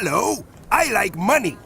Hello, I like money.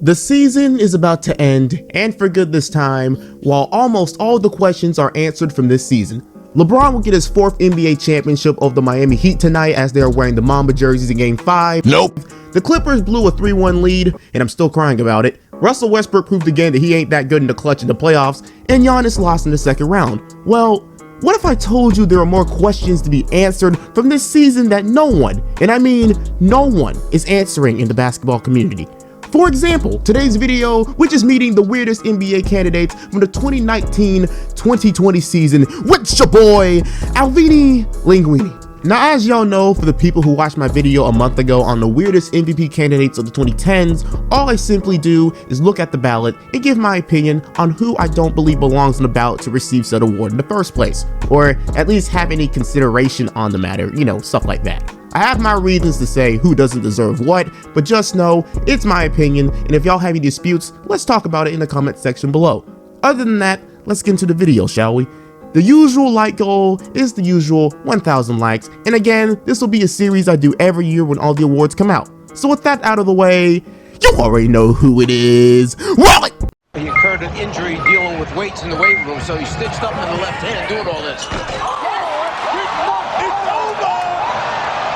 The season is about to end, and for good this time, while almost all the questions are answered from this season. LeBron will get his 4th NBA championship over the Miami Heat tonight as they are wearing the Mamba jerseys in Game 5. Nope. The Clippers blew a 3-1 lead, and I'm still crying about it. Russell Westbrook proved again that he ain't that good in the clutch in the playoffs, and Giannis lost in the second round. Well, what if I told you there are more questions to be answered from this season that no one, and I mean no one, is answering in the basketball community? For example, today's video, which is meeting the weirdest NBA candidates from the 2019-2020 season, with your boy, Alvini Linguine. Now, as y'all know, for the people who watched my video a month ago on the weirdest MVP candidates of the 2010s, all I simply do is look at the ballot and give my opinion on who I don't believe belongs on the ballot to receive said award in the first place, or at least have any consideration on the matter, you know, stuff like that. I have my reasons to say who doesn't deserve what, but just know it's my opinion, and if y'all have any disputes, let's talk about it in the comment section below. Other than that, let's get into the video, shall we? The usual like goal is the usual 1,000 likes, and again, this will be a series I do every year when all the awards come out. So with that out of the way, you already know who it is. Roll it! He incurred an injury dealing with weights in the weight room, so he stitched up in the left hand doing all this.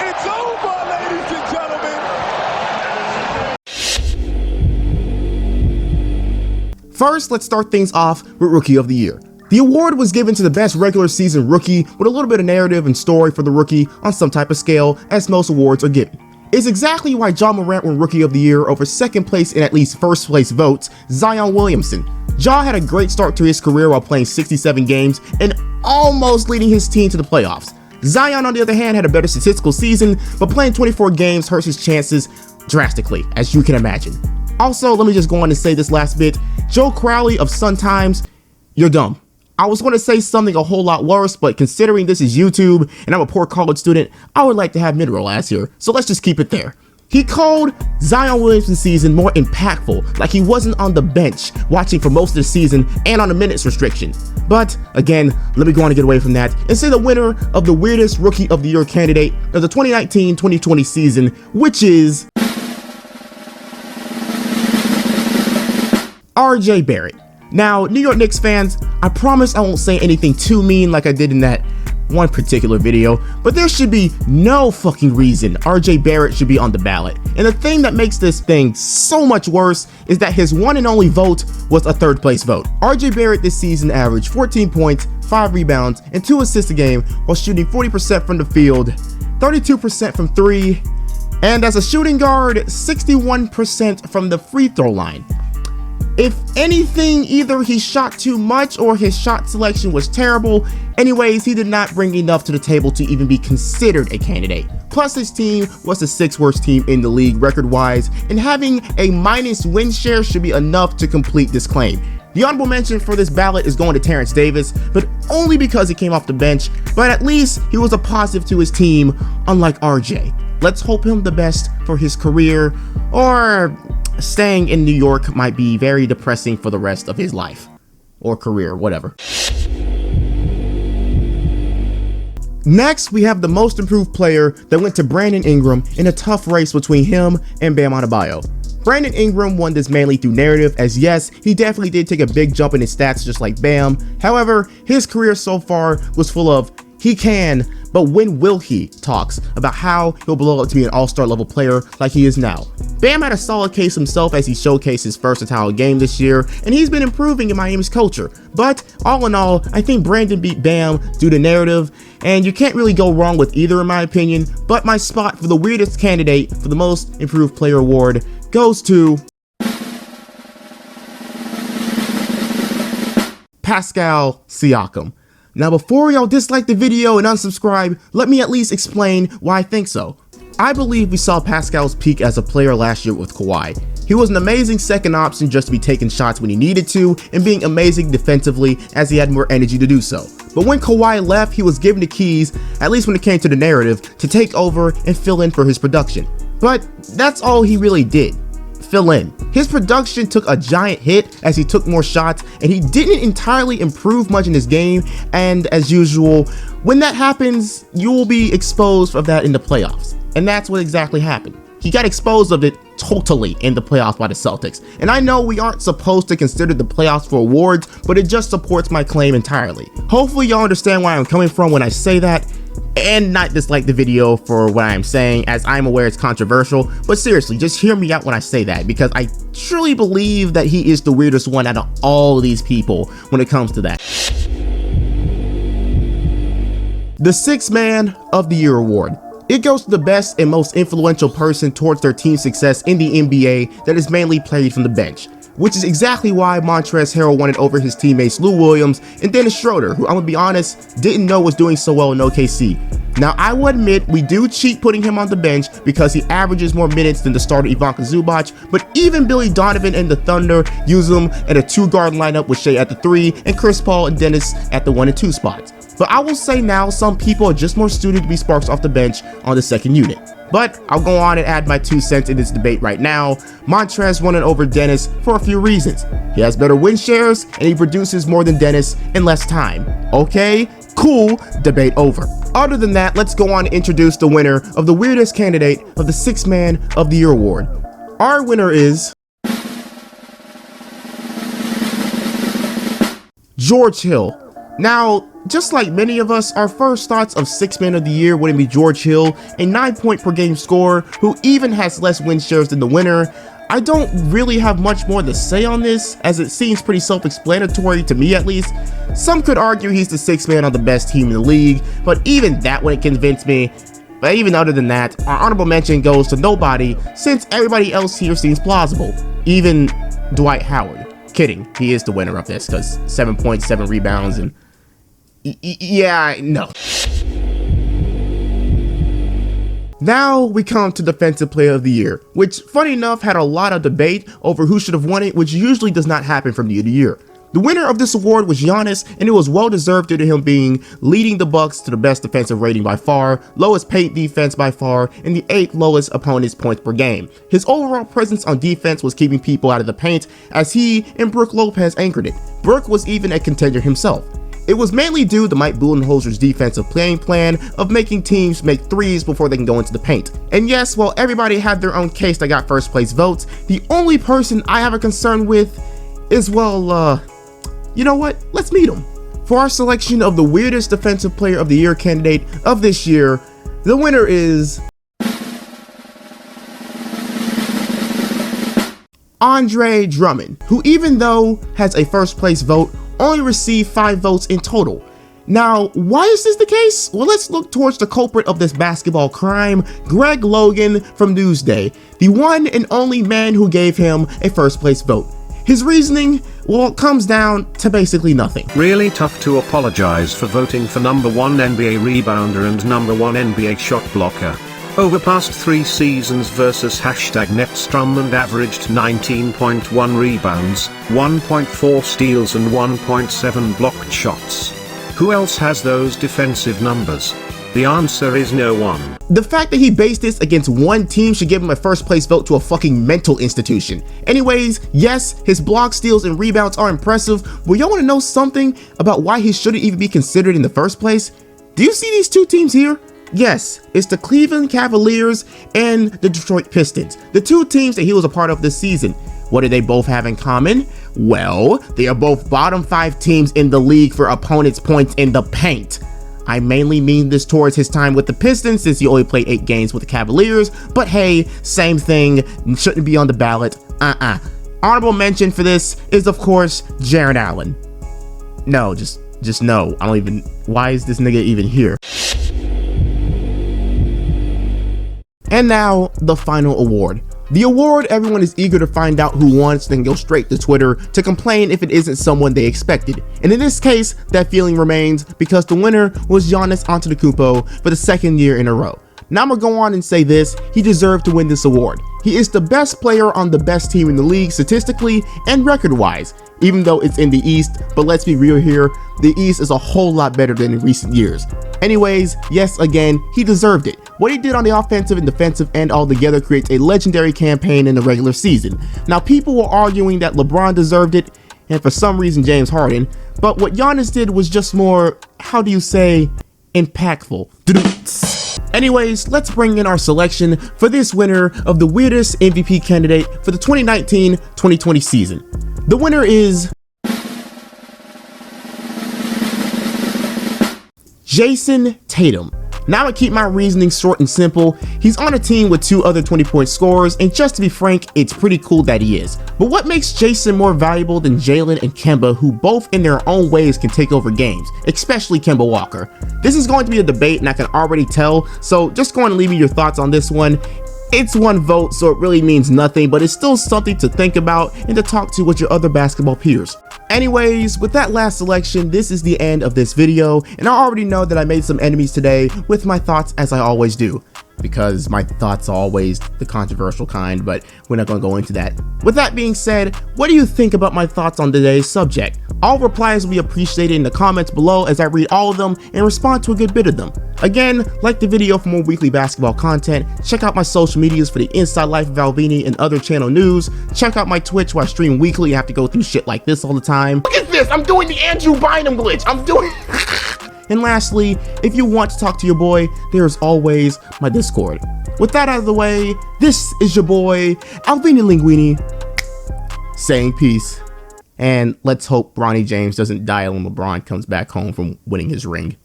It's over, ladies and gentlemen. First, let's start things off with Rookie of the Year. The award was given to the best regular season rookie with a little bit of narrative and story for the rookie on some type of scale, as most awards are given. It's exactly why Ja Morant won Rookie of the Year over second place and at least first place votes, Zion Williamson. Ja had a great start to his career while playing 67 games and almost leading his team to the playoffs. Zion, on the other hand, had a better statistical season, but playing 24 games hurts his chances drastically, as you can imagine. Also, let me just go on and say this last bit. Joe Crowley of Sun Times, you're dumb. I was going to say something a whole lot worse, but considering this is YouTube and I'm a poor college student, I would like to have mid-roll ass here, so let's just keep it there. He called Zion Williamson's season more impactful, like he wasn't on the bench watching for most of the season and on a minutes restriction. But again, let me go on and get away from that and say the winner of the weirdest Rookie of the Year candidate of the 2019-2020 season, which is RJ Barrett. Now, New York Knicks fans, I promise I won't say anything too mean like I did in that one particular video, but there should be no fucking reason RJ Barrett should be on the ballot. And the thing that makes this thing so much worse is that his one and only vote was a third place vote. RJ Barrett this season averaged 14 points, 5 rebounds, and 2 assists a game while shooting 40% from the field, 32% from 3, and as a shooting guard, 61% from the free throw line. If anything, either he shot too much or his shot selection was terrible. Anyways, he did not bring enough to the table to even be considered a candidate. Plus, his team was the 6th worst team in the league record-wise, and having a minus win share should be enough to complete this claim. The honorable mention for this ballot is going to Terrence Davis, but only because he came off the bench, but at least he was a positive to his team, unlike RJ. Let's hope him the best for his career, or staying in New York might be very depressing for the rest of his life or career, whatever. Next, we have the most improved player that went to Brandon Ingram in a tough race between him and Bam Adebayo. Brandon Ingram won this mainly through narrative, as yes, he definitely did take a big jump in his stats just like Bam. However, his career so far was full of he can, but when will he talks about how he'll blow up to be an all-star level player like he is now. Bam had a solid case himself as he showcased his versatile game this year, and he's been improving in Miami's culture. But all in all, I think Brandon beat Bam due to narrative, and you can't really go wrong with either in my opinion, but my spot for the weirdest candidate for the most improved player award goes to Pascal Siakam. Now, before y'all dislike the video and unsubscribe, let me at least explain why I think so. I believe we saw Pascal's peak as a player last year with Kawhi. He was an amazing second option just to be taking shots when he needed to and being amazing defensively as he had more energy to do so. But when Kawhi left, he was given the keys, at least when it came to the narrative, to take over and fill in for his production. But that's all he really did. Fill in. His production took a giant hit as he took more shots, and he didn't entirely improve much in his game, and as usual, when that happens, you will be exposed of that in the playoffs. And that's what exactly happened. He got exposed of it totally in the playoffs by the Celtics. And I know we aren't supposed to consider the playoffs for awards, but it just supports my claim entirely. Hopefully y'all understand where I'm coming from when I say that, and not dislike the video for what I am saying, as I'm aware it's controversial. But seriously, just hear me out when I say that, because I truly believe that he is the weirdest one out of all of these people when it comes to that. The Sixth Man of the Year award. It goes to the best and most influential person towards their team's success in the NBA that is mainly played from the bench, which is exactly why Montrezl Harrell won it over his teammates Lou Williams and Dennis Schroeder, who I'm gonna be honest, didn't know was doing so well in OKC. Now I will admit we do cheat putting him on the bench because he averages more minutes than the starter Ivica Zubac, but even Billy Donovan and the Thunder use him in a 2-guard lineup with Shea at the 3 and Chris Paul and Dennis at the 1 and 2 spots. But I will say now some people are just more suited to be sparks off the bench on the second unit. But I'll go on and add my 2 cents in this debate right now. Montrez won it over Dennis for a few reasons. He has better win shares and he produces more than Dennis in less time. Okay, cool, debate over. Other than that, let's go on and introduce the winner of the weirdest candidate of the Sixth Man of the Year award. Our winner is George Hill. Now, just like many of us, our first thoughts of Sixth Man of the Year wouldn't be George Hill, a 9-point per game scorer who even has less win shares than the winner. I don't really have much more to say on this, as it seems pretty self-explanatory to me at least. Some could argue he's the sixth man on the best team in the league, but even that wouldn't convince me. But even other than that, our honorable mention goes to nobody, since everybody else here seems plausible. Even Dwight Howard. Kidding, he is the winner of this, because 7 points, 7 rebounds, and yeah, no. Now we come to Defensive Player of the Year, which funny enough had a lot of debate over who should have won it, which usually does not happen from year to year. The winner of this award was Giannis, and it was well deserved due to him being leading the Bucks to the best defensive rating by far, lowest paint defense by far, and the 8th lowest opponent's points per game. His overall presence on defense was keeping people out of the paint, as he and Brook Lopez anchored it. Brook was even a contender himself. It was mainly due to Mike Budenholzer's defensive playing plan of making teams make threes before they can go into the paint. And yes, while everybody had their own case that got first place votes, the only person I have a concern with is, well, you know what? Let's meet him. For our selection of the weirdest Defensive Player of the Year candidate of this year, the winner is Andre Drummond, who even though has a first place vote, only received 5 votes in total. Now, why is this the case? Well, let's look towards the culprit of this basketball crime, Greg Logan from Newsday, the one and only man who gave him a first place vote. His reasoning, well, it comes down to basically nothing. Really tough to apologize for voting for #1 NBA rebounder and #1 NBA shot blocker. Over past 3 seasons versus #Nets, Drummond averaged 19.1 rebounds, 1.4 steals and 1.7 blocked shots. Who else has those defensive numbers? The answer is no one. The fact that he based this against one team should give him a first place vote to a fucking mental institution. Anyways, yes, his block, steals, and rebounds are impressive, but y'all wanna know something about why he shouldn't even be considered in the first place? Do you see these 2 teams here? Yes, it's the Cleveland Cavaliers and the Detroit Pistons, the 2 teams that he was a part of this season. What do they both have in common? Well, they are both bottom 5 teams in the league for opponents' points in the paint. I mainly mean this towards his time with the Pistons, since he only played 8 games with the Cavaliers, but hey, same thing, shouldn't be on the ballot. Honorable mention for this is of course Jarrett Allen. No, just no. I don't even, why is this nigga even here? And now, the final award. The award everyone is eager to find out who wants, then go straight to Twitter to complain if it isn't someone they expected. And in this case, that feeling remains because the winner was Giannis Antetokounmpo for the 2nd year in a row. Now I'm gonna go on and say this, he deserved to win this award. He is the best player on the best team in the league statistically and record-wise, even though it's in the East, but let's be real here, the East is a whole lot better than in recent years. Anyways, yes, again, he deserved it. What he did on the offensive and defensive end altogether creates a legendary campaign in the regular season. Now, people were arguing that LeBron deserved it, and for some reason James Harden, but what Giannis did was just more, how do you say, impactful. Anyways, let's bring in our selection for this winner of the weirdest MVP candidate for the 2019-2020 season. The winner is Jason Tatum. Now I keep my reasoning short and simple. He's on a team with 2 other 20-point scorers, and just to be frank, it's pretty cool that he is. But what makes Jason more valuable than Jalen and Kemba, who both in their own ways can take over games, especially Kemba Walker? This is going to be a debate, and I can already tell, so just go on and leave me your thoughts on this one. It's one vote, so it really means nothing, but it's still something to think about and to talk to with your other basketball peers. Anyways, with that last selection, this is the end of this video, and I already know that I made some enemies today with my thoughts, as I always do, because my thoughts are always the controversial kind, but we're not going to go into that. With that being said, what do you think about my thoughts on today's subject? All replies will be appreciated in the comments below, as I read all of them and respond to a good bit of them. Again, like the video for more weekly basketball content, check out my social medias for the inside life of Alvini and other channel news, check out my Twitch where I stream weekly and have to go through shit like this all the time. Look at this, I'm doing the Andrew Bynum glitch, I'm doing And lastly, if you want to talk to your boy, there's always my Discord. With that out of the way, this is your boy, Alvini Linguine, saying peace. And let's hope Bronny James doesn't die when LeBron comes back home from winning his ring.